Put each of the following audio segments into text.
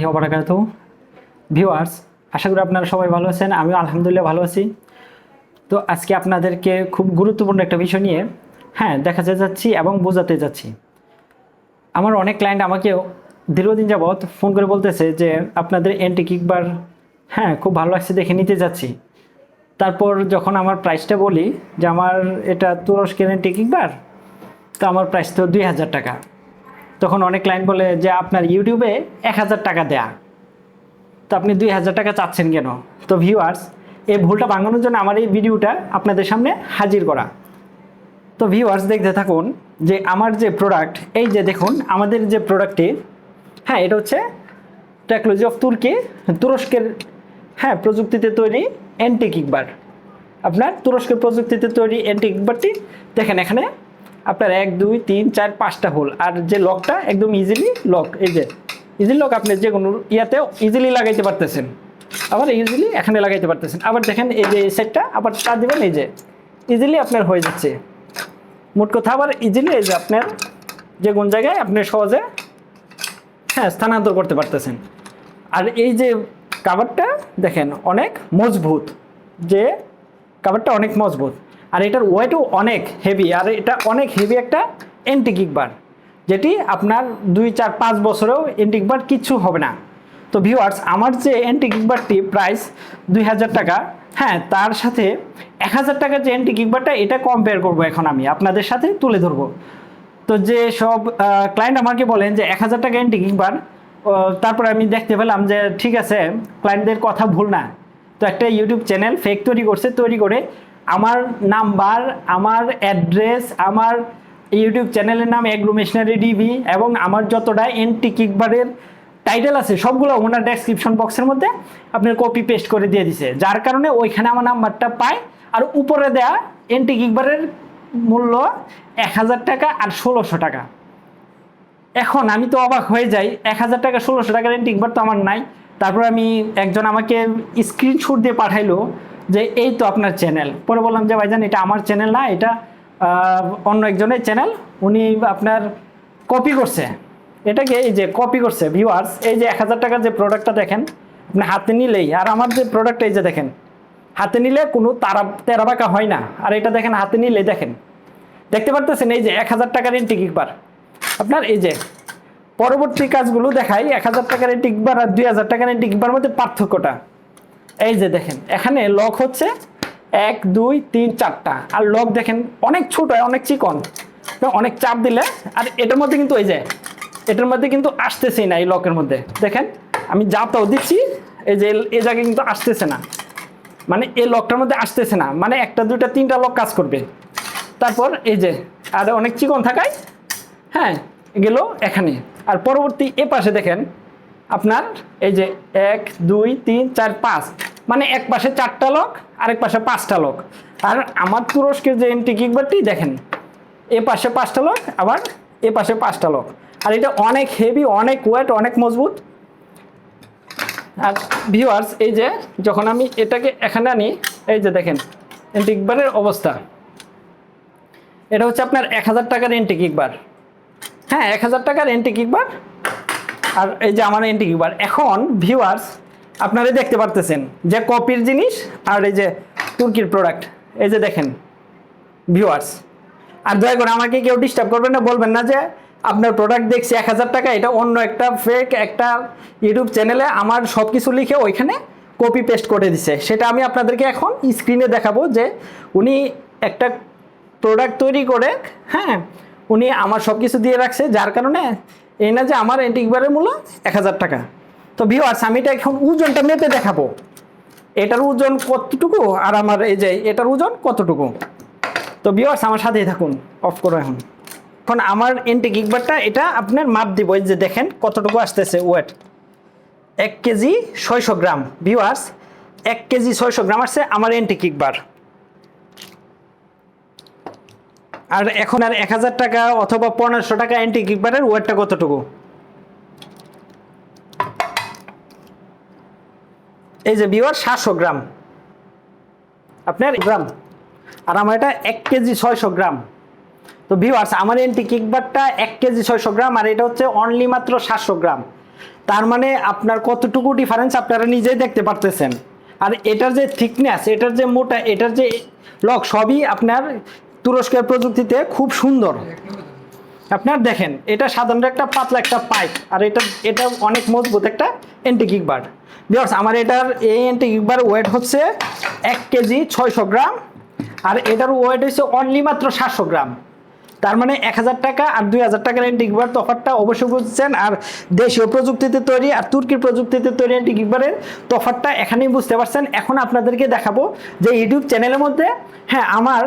রাহমাতুল্লাহি ওয়া বারাকাতুহু। ভিউয়ার্স, আশা করি আপনারা সবাই ভালো আছেন। আমিও আলহামদুলিল্লাহ ভালো আছি। তো আজকে আপনাদেরকে খুব গুরুত্বপূর্ণ একটা বিষয় নিয়ে দেখাতে যাচ্ছি এবং বোঝাতে যাচ্ছি। আমার অনেক ক্লায়েন্ট আমাকে দীর্ঘদিন যাবৎ ফোন করে বলতেছে যে আপনাদের এন্টি কিকবার খুব ভালো লাগছে, দেখে নিতে যাচ্ছি। তারপর যখন আমার প্রাইসটা বলি যে আমার এটা তুরস্কের এন্টি কিকবার, তো আমার প্রাইস তো 2000 টাকা। তখন অনেক ক্লায়েন্ট বলে যে আপনার ইউটিউবে 1000 টাকা দেয়া, তো আপনি 2000 টাকা চাচ্ছেন কেন? তো ভিউয়ার্স, এই ভুলটা ভাঙানোর জন্য আমার এই ভিডিওটা আপনাদের সামনে হাজির করা। তো ভিউয়ার্স, দেখতে থাকুন যে আমার যে প্রোডাক্ট, এই যে দেখুন আমাদের যে প্রোডাক্টটি, এটা হচ্ছে টেকনোলজি অফ তুরস্কের প্রযুক্তিতে তৈরি এন্টি কিকবার। আপনার তুরস্কের প্রযুক্তিতে তৈরি এন্টি কিকবারটি দেখেন, এখানে আপনার 1 2 3 4 5টা হোল, আর যে লকটা একদম ইজিলি লক, এই যে ইজিলি লক, আপনি যে কোনো ইয়াতেও ইজিলি লাগাইতে পারতেছেন, আবার ইজিলি এখানে লাগাইতে পারতেছেন। আবার দেখেন এই যে সেটটা আবার টাচ দিবেন, এই যে ইজিলি আপনার হয়ে যাচ্ছে। মোট কথা আবার ইজিলি এই যে আপনার যে কোন জায়গায় আপনি সহজে স্থানান্তর করতে পারতেছেন। আর এই যে কাভারটা দেখেন অনেক মজবুত, যে কাভারটা অনেক মজবুত, আর এটার ওয়েটও অনেক হেভি, আর এটা অনেক হেভি একটা এন্টি কিকবার, যেটি আপনার 2 4 5 বছরেও এন্টি কিকবার কিচ্ছু হবে না। তো ভিউয়ার্স, আমার যে এন্টি কিকবারটি প্রাইস 2000 টাকা, তার সাথে 1000 টাকার যে এন্টি কিকবারটা, এটা কম্পেয়ার করব এখন আমি আপনাদের সাথে তুলে ধরবো। তো যে সব ক্লায়েন্ট আমাকে বলেন যে 1000 টাকা এন্টি কিকবার, তারপরে আমি দেখতে পেলাম যে ঠিক আছে, ক্লায়েন্টদের কথা ভুল না। তো একটা ইউটিউব চ্যানেল ফেক তৈরি করছে, তৈরি করে আমার নাম্বার, আমার অ্যাড্রেস, আমার ইউটিউব চ্যানেলের নাম এগ্রো মেশিনারি ডিবি, এবং আমার যতটা এন্টি কিকবারের টাইটেল আছে সবগুলো ওনার ডেসক্রিপশন বক্সের মধ্যে আপনার কপি পেস্ট করে দিয়ে দিছে, যার কারণে ওইখানে আমার নাম্বারটা পায়। আর উপরে দেয়া এন্টি কিকবারের মূল্য 1000 টাকা আর 1600 টাকা। এখন আমি তো অবাক হয়ে যাই, 1000 টাকা 1600 টাকার এন্টি কিকবার তো আমার নাই। তারপর আমি একজন আমাকে স্ক্রিনশট দিয়ে পাঠাইলো যে এই তো আপনার চ্যানেল। পরে বললাম যে ভাইজান, এটা আমার চ্যানেল না, এটা অন্য একজনের চ্যানেল, উনি আপনার কপি করছে এটাকে, এই যে কপি করছে। ভিউয়ার্স, এই যে 1000 টাকার যে প্রোডাক্টটা দেখেন আপনি হাতে নিলেই, আর আমার যে প্রোডাক্ট এই যে দেখেন হাতে নিলে কোনো তেরা বাঁকা হয় না, আর এটা দেখেন হাতে নিলেই দেখেন দেখতে পারতেছেন এই যে 1000 টাকার এন্টি কিকবার। আপনার এই যে পরবর্তী কাজগুলো দেখাই, 1000 টাকার এন্টি কিকবার আর 2000 টাকার এন্টি কিকবার মধ্যে পার্থক্যটা। এই যে দেখেন এখানে লক হচ্ছে 1 2 3 4টা, আর লক দেখেন অনেক ছোট, অনেক চিকন, অনেক চাপ দিলে, আর এটার মধ্যে কিন্তু এই যে এটার মধ্যে কিন্তু আসতেছেই না। এই লকের মধ্যে দেখেন আমি যাতাও দিচ্ছি, এই যে এই জায়গায় কিন্তু আসতেছে না, মানে এই লকটার মধ্যে আসতেছে না, মানে 1 2 3টা লক কাজ করবে। তারপর এই যে আর অনেক চিকন থাকায় গেল এখানে। আর পরবর্তী এ পাশে দেখেন আপনার এই যে 1 2 3 4 5, মানে এক পাশে 4টা লক, আরেক পাশে 5টা লক। আর আমার তুরস্কের যে এন্টি কিকবারটি দেখেন, এ পাশে 5টা লক, আবার এ পাশে 5টা লক, আর এটা অনেক হেভি, অনেক ওয়েট, অনেক মজবুত। আর ভিউয়ার্স, এই যে যখন আমি এটাকে এখানে আনি, এই যে দেখেন এন্টি কিকবারের অবস্থা। এটা হচ্ছে আপনার 1000 টাকার এন্টি কিকবার, 1000 টাকার এন্টি কিকবার, আর এই যে আমার এন্টি কিকবার। এখন ভিউয়ার্স, আপনারা দেখতে পারতেছেন যে কপির জিনিস আর এই যে তুর্কির প্রোডাক্ট, এই যে দেখেন ভিউয়ার্স। আর দয়া করে আমাকে কেউ ডিস্টার্ব করবেন না, বলবেন না যে আপনার প্রোডাক্ট দেখছি 1000 টাকা, এটা অন্য একটা ফেক একটা ইউটিউব চ্যানেলে আমার সব কিছু লিখে ওইখানে কপি পেস্ট করে দিছে। সেটা আমি আপনাদেরকে এখন স্ক্রিনে দেখাবো যে উনি একটা প্রোডাক্ট তৈরি করে উনি আমার সব কিছু দিয়ে রাখছে, যার কারণে এই না যে আমার এন্টি কিকবারের মূল্য 1000 টাকা। তো ভিউয়ার্স, আমি এটা এখন ওজনটা মেপে দেখাবো, এটার ওজন কতটুকু আর আমার এই যে এটার ওজন কতটুকু। তো ভিউয়ার্স, আমার সাথেই থাকুন, অফ করো। এখন আমার এন্টি কিকবারটা এটা আপনার মাপ দিব, এই যে দেখেন কতটুকু আসতেছে ওয়েট, 1 কেজি 600 গ্রাম। ভিউয়ার্স, 1 কেজি 600 গ্রাম আসছে আমার এন্টি কিকবার। আর এখন আর 1000 টাকা অথবা 1500 টাকা এন্টি কিকবারের ওয়েটটা কতটুকু, এই যে ভিউয়ার 700 গ্রাম আপনার গ্রাম, আর আমার এটা 1 কেজি 600 গ্রাম। তো ভিউয়ার্স, আমার এন্টি কিকবারটা 1 কেজি 600 গ্রাম, আর এটা হচ্ছে অনলি মাত্র 700 গ্রাম। তার মানে আপনার কতটুকু ডিফারেন্স আপনারা নিজেই দেখতে পারতেছেন। আর এটার যে থিকনেস, এটার যে মোটা, এটার যে লক, সবই আপনার তুরস্কের প্রযুক্তিতে খুব সুন্দর। আপনার দেখেন এটা সাধারণত একটা পাতলা একটা পাইপ, আর এটা অনেক মজবুত একটা এন্টি কিক বার। ভিউয়ার্স, আমার এটার এই এন্টি কিক বার ওয়েট হচ্ছে 1 কেজি 600 গ্রাম, আর এটার ওয়েট হচ্ছে অনলি মাত্র 700 গ্রাম। তার মানে 1000 টাকা আর 2000 টাকার এন্টি কিক বার তফাৎটা অবশ্যই বুঝছেন। আর দেশীয় প্রযুক্তিতে তৈরি আর তুর্কির প্রযুক্তিতে তৈরি এন্টি কিক বারের তফাৎটা এখানেই বুঝতে পারছেন। এখন আপনাদেরকে দেখাবো যে ইউটিউব চ্যানেলের মধ্যে, হ্যাঁ, আমার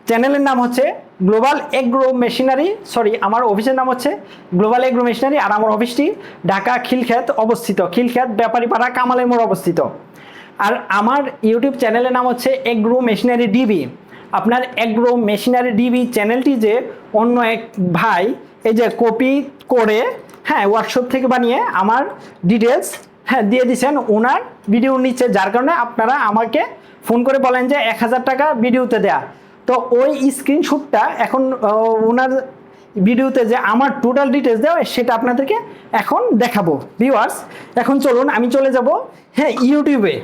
চ্যানেলের নাম হচ্ছে গ্লোবাল এগ্রো মেশিনারি, সরি, আমার অফিসের নাম হচ্ছে গ্লোবাল এগ্রো মেশিনারি, আর আমার অফিসটি ঢাকা খিলক্ষেত অবস্থিত, খিলক্ষেত ব্যাপারীপাড়া কামালের মোড় অবস্থিত। আর আমার ইউটিউব চ্যানেলের নাম হচ্ছে এগ্রো মেশিনারি ডিবি। আপনার এগ্রো মেশিনারি ডিবি চ্যানেলটি যে অন্য এক ভাই এই যে কপি করে, হ্যাঁ, ওয়ার্কশপ থেকে বানিয়ে আমার ডিটেলস, হ্যাঁ, দিয়ে দিচ্ছেন ওনার ভিডিও নিচ্ছে, যার কারণে আপনারা আমাকে ফোন করে বলেন যে 1000 টাকা ভিডিওতে দেয়া। তো ওই স্ক্রিনশটটা এখন ওনার ভিডিওতে যে আমার টোটাল ডিটেলস দেওয়া সেটা আপনাদেরকে এখন দেখাবো। ভিউয়ার্স, এখন চলুন আমি চলে যাব, হ্যাঁ, ইউটিউবে।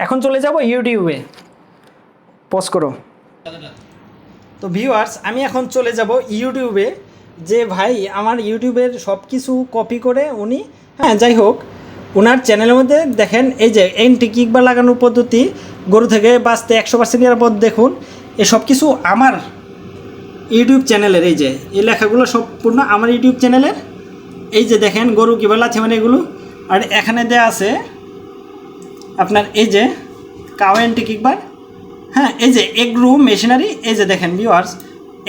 এখন চলে যাব ইউটিউবে, পজ করো। তো ভিউয়ার্স, আমি এখন চলে যাব ইউটিউবে। যে ভাই আমার ইউটিউবের সব কিছু কপি করে উনি, হ্যাঁ, যাই হোক, ওনার চ্যানেলের মধ্যে দেখেন এই যে এন্টি কিক বার লাগানোর পদ্ধতি, গরু থেকে বাঁচতে 100% নিরাপদ, দেখুন এসব কিছু আমার ইউটিউব চ্যানেলের। এই যে এই লেখাগুলো সম্পূর্ণ আমার ইউটিউব চ্যানেলের। এই যে দেখেন গরু কীভাবে লাথি মানে এগুলো, আর এখানে দেওয়া আছে আপনার এই যে কাও এন্টি কিক বার, হ্যাঁ, এই যে এগ্রো মেশিনারি, এই যে দেখেন viewers,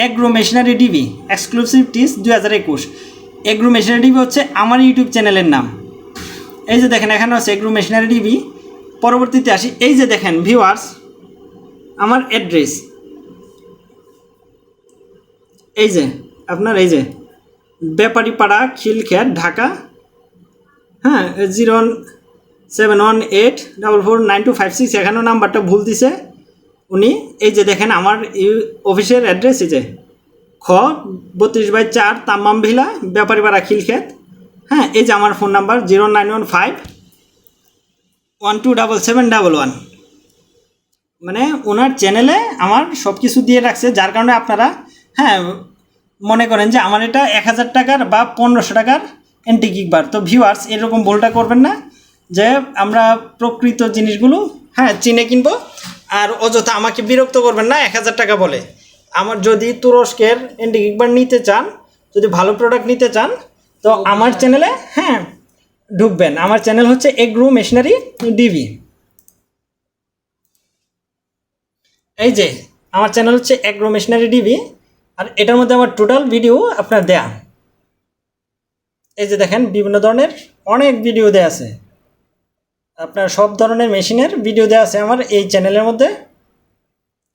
agro machinery DB exclusive টিস 2021। এগ্রো মেশিনারি ডিবি হচ্ছে আমার ইউটিউব চ্যানেলের নাম। এই যে দেখেন এখানে হচ্ছে এগ্রো মেশিনারি ডিবি। পরবর্তীতে আসি, এই যে দেখেন ভিউয়ার্স আমার অ্যাড্রেস, এই যে আপনার এই যে ব্যাপারীপাড়া খিলক্ষেত ঢাকা, হ্যাঁ, 07184492256। এখানেও নাম্বারটা ভুল দিছে উনি। এই যে দেখেন আমার অফিসের অ্যাড্রেস, এই যে খ 32/4 তাম্মাম ভিলা, ব্যাপারীপাড়া খিলক্ষেত, হ্যাঁ। এই যে আমার ফোন নাম্বার 09151277711। মানে ওনার চ্যানেলে আমার সব কিছু দিয়ে রাখছে, যার কারণে আপনারা, হ্যাঁ, মনে করেন যে আমার এটা 1000 টাকার বা 1500 টাকার এন্টি কিক বার। তো ভিউয়ার্স, এরকম ভুলটা করবেন না যে আমরা প্রকৃত জিনিসগুলো, হ্যাঁ, চিনে কিনবো। আর অযথা আমাকে বিরক্ত করবেন না 1000 টাকা বলে। আমার যদি তুরস্কের এন্টি কিক বার নিতে চান, যদি ভালো প্রোডাক্ট নিতে চান, তো আমার চ্যানেলে, হ্যাঁ, ঢুকবেন। আমার চ্যানেল হচ্ছে এগ্রো মেশিনারি ডিবি। এই যে আমার চ্যানেল হচ্ছে এগ্রো মেশিনারি ডিবি, আর এটার মধ্যে আমার টোটাল ভিডিও আপনার দেয়া। এই যে দেখেন বিভিন্ন ধরনের অনেক ভিডিও দেয়া আছে, আপনার সব ধরনের মেশিনের ভিডিও দেওয়া আছে আমার এই চ্যানেলের মধ্যে।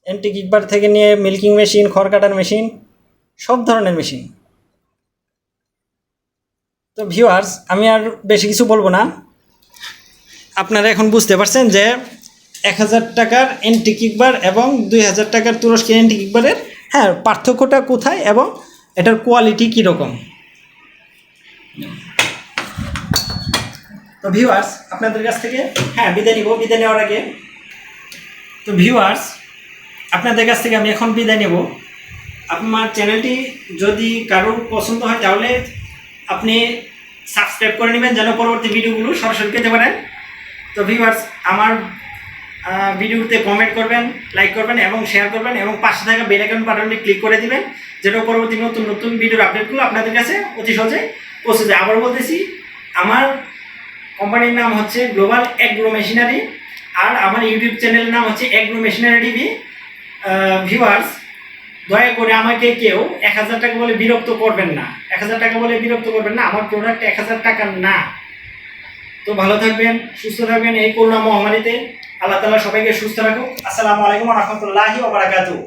এন্টি কিক বার থেকে নিয়ে মিল্কিং মেশিন, খড় কাটার মেশিন, সব ধরনের মেশিন। তো ভিউয়ার্স, আমি আর বেশি কিছু বলবো না। আপনারা এখন বুঝতে পারছেন যে 1000 টাকার এন্টি কিক বার এবং 2000 টাকার তুরস্কের এন্টি কিক বারের, হ্যাঁ, পার্থক্যটা কোথায় এবং এটার কোয়ালিটি কীরকম। তো ভিউয়ার্স, আপনাদের কাছ থেকে, হ্যাঁ, বিদায় নিব। বিদায় নেওয়ার আগে, তো ভিউয়ার্স, আপনাদের কাছ থেকে আমি এখন বিদায় নেব। আমার চ্যানেলটি যদি কারোর পছন্দ হয় তাহলে আপনি সাবস্ক্রাইব করে নেবেন, যেন পরবর্তী ভিডিওগুলো সরাসরি পেতে পারেন। তো ভিউয়ার্স, আমার ভিডিওতে কমেন্ট করবেন, লাইক করবেন এবং শেয়ার করবেন, এবং পাশে থাকা বেল আইকন বাটনে ক্লিক করে দিবেন, যেন পরবর্তী নতুন নতুন ভিডিওর আপডেটগুলো আপনাদের কাছে অতি সহজে পৌঁছে যায়। আবার বলতেছি, আমার কোম্পানির নাম হচ্ছে গ্লোবাল এগ্রো মেশিনারি, আর আমার ইউটিউব চ্যানেলের নাম হচ্ছে এগ্রো মেশিনারি ডিবি। ভিউয়ার্স, দয়া করে আমাকে কেউ 1000 টাকা বলে বিরক্ত করবেন না। 1000 টাকা বলে বিরক্ত করবেন না, আমার প্রোডাক্ট 1000 টাকা না। তো ভালো থাকবেন, সুস্থ থাকবেন। এই করোনা মহামারীতে আল্লাহ তাআলা সবাইকে সুস্থ রাখুক। আসসালামু আলাইকুম ওয়া রাহমাতুল্লাহি ওয়া বারাকাতুহু।